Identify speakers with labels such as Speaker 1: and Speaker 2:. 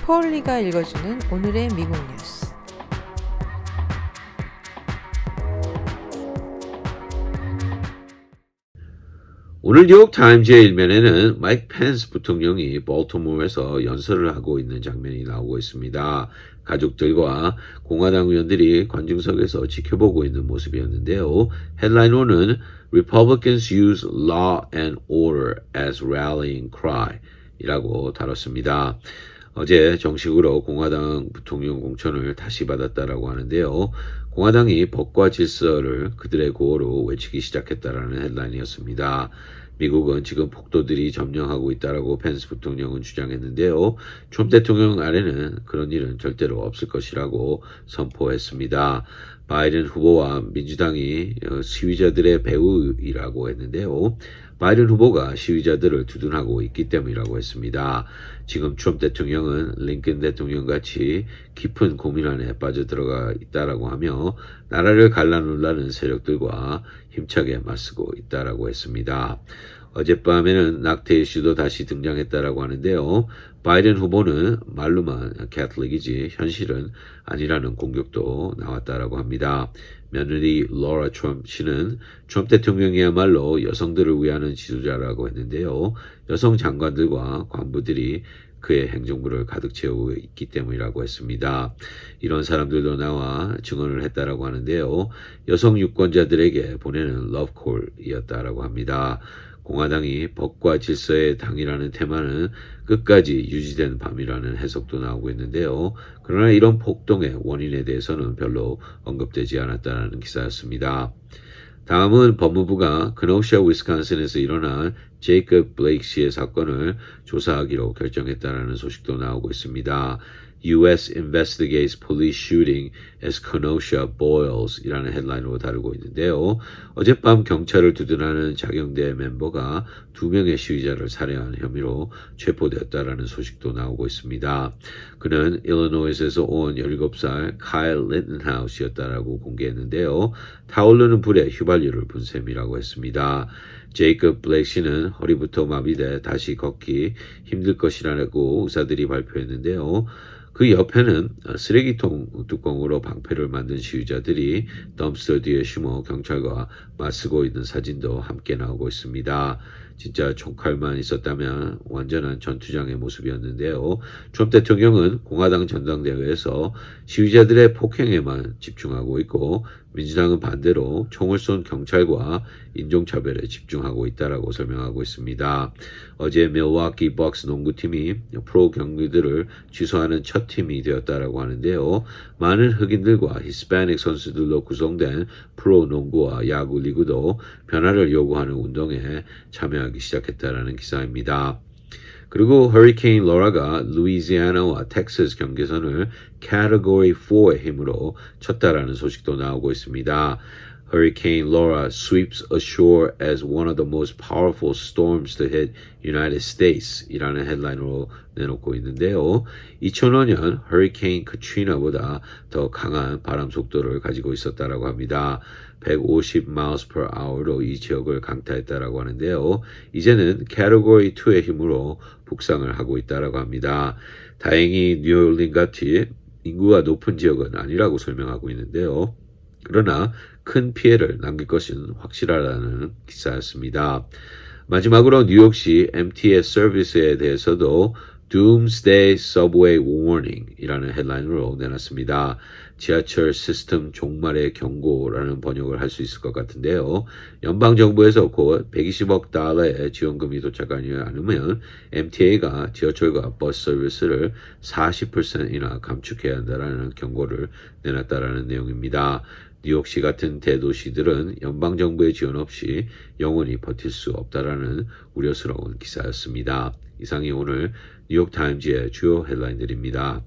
Speaker 1: 폴리가 읽어주는 오늘의 미국 뉴스.
Speaker 2: 오늘 뉴욕타임즈의 일면에는 마이크 펜스 부통령이 볼티모어에서 연설을 하고 있는 장면이 나오고 있습니다. 가족들과 공화당 의원들이 관중석에서 지켜보고 있는 모습이었는데요. 헤드라인으로는 Republicans use law and order as rallying cry 이라고 다뤘습니다. 어제 정식으로 공화당 부통령 공천을 다시 받았다라고 하는데요. 공화당이 법과 질서를 그들의 구호로 외치기 시작했다라는 헤드라인이었습니다. 미국은 지금 폭도들이 점령하고 있다라고 펜스 부통령은 주장했는데요. 트럼프 대통령 아래는 그런 일은 절대로 없을 것이라고 선포했습니다. 바이든 후보와 민주당이 시위자들의 배후이라고 했는데요. 바이든 후보가 시위자들을 두둔하고 있기 때문이라고 했습니다. 지금 트럼프 대통령은 링컨 대통령 같이 깊은 고민 안에 빠져들어가 있다라고 하며 나라를 갈라놓으려는 세력들과 힘차게 맞서고 있다라고 했습니다. 어젯밤에는 낙태 이슈도 다시 등장했다라고 하는데요. 바이든 후보는 말로만 캐톨릭이지 현실은 아니라는 공격도 나왔다라고 합니다. 며느리 로라 트럼프 씨는 트럼프 대통령이야말로 여성들을 위하는 지도자라고 했는데요. 여성 장관들과 관부들이 그의 행정부를 가득 채우고 있기 때문이라고 했습니다. 이런 사람들도 나와 증언을 했다라고 하는데요. 여성 유권자들에게 보내는 러브콜이었다라고 합니다. 공화당이 법과 질서의 당이라는 테마는 끝까지 유지된 밤이라는 해석도 나오고 있는데요. 그러나 이런 폭동의 원인에 대해서는 별로 언급되지 않았다는 기사였습니다. 다음은 법무부가 그노시아 위스콘신에서 일어난 제이콥 블레이크 씨의 사건을 조사하기로 결정했다는 소식도 나오고 있습니다. U.S. investigates police shooting as Kenosha boils 이라는 헤드라인으로 다루고 있는데요. 어젯밤 경찰을 두둔하는 자경대 멤버가 2명의 시위자를 살해한 혐의로 체포되었다는 소식도 나오고 있습니다. 그는 일리노이스에서 온 17살 카일 리튼하우스였다라고 공개했는데요. 타오르는 불에 휘발유를 분 셈이라고 했습니다. 제이콥 블레이크 씨는 허리부터 마비돼 다시 걷기 힘들 것이라고 의사들이 발표했는데요. 그 옆에는 쓰레기통 뚜껑으로 방패를 만든 시위자들이 덤스터 뒤에 숨어 경찰과 맞서고 있는 사진도 함께 나오고 있습니다. 진짜 총칼만 있었다면 완전한 전투장의 모습이었는데요. 트럼프 대통령은 공화당 전당대회에서 시위자들의 폭행에만 집중하고 있고 민주당은 반대로 총을 쏜 경찰과 인종차별에 집중하고 있다라고 설명하고 있습니다. 어제 밀워키 벅스 농구팀이 프로 경기들을 취소하는 첫 팀이 되었다라고 하는데요. 많은 흑인들과 히스패닉 선수들로 구성된 프로 농구와 야구 리그도 변화를 요구하는 운동에 참여하기 시작했다라는 기사입니다. 그리고 허리케인 로라가 루이지애나와 텍사스 경계선을 Category 4의 힘으로 쳤다라는 소식도 나오고 있습니다. Hurricane Laura sweeps ashore as one of the most powerful storms to hit United States 이라는 헤드라인으로 내놓고 있는데요. 2005년 허리케인 카트리나보다 더 강한 바람 속도를 가지고 있었다라고 합니다. 150 miles per hour로 이 지역을 강타했다라고 하는데요. 이제는 Category 2의 힘으로 북상을 하고 있다라고 합니다. 다행히 뉴올린 같이 인구가 높은 지역은 아니라고 설명하고 있는데요. 그러나 큰 피해를 남길 것은 확실하다는 기사였습니다. 마지막으로 뉴욕시 MTA 서비스에 대해서도 Doomsday Subway Warning 이라는 헤드라인으로 내놨습니다. 지하철 시스템 종말의 경고라는 번역을 할 수 있을 것 같은데요. 연방정부에서 곧 120억 달러의 지원금이 도착하지 않으면 MTA가 지하철과 버스 서비스를 40%이나 감축해야 한다는 경고를 내놨다는 내용입니다. 뉴욕시 같은 대도시들은 연방정부의 지원 없이 영원히 버틸 수 없다라는 우려스러운 기사였습니다. 이상이 오늘 뉴욕타임즈의 주요 헤드라인들입니다.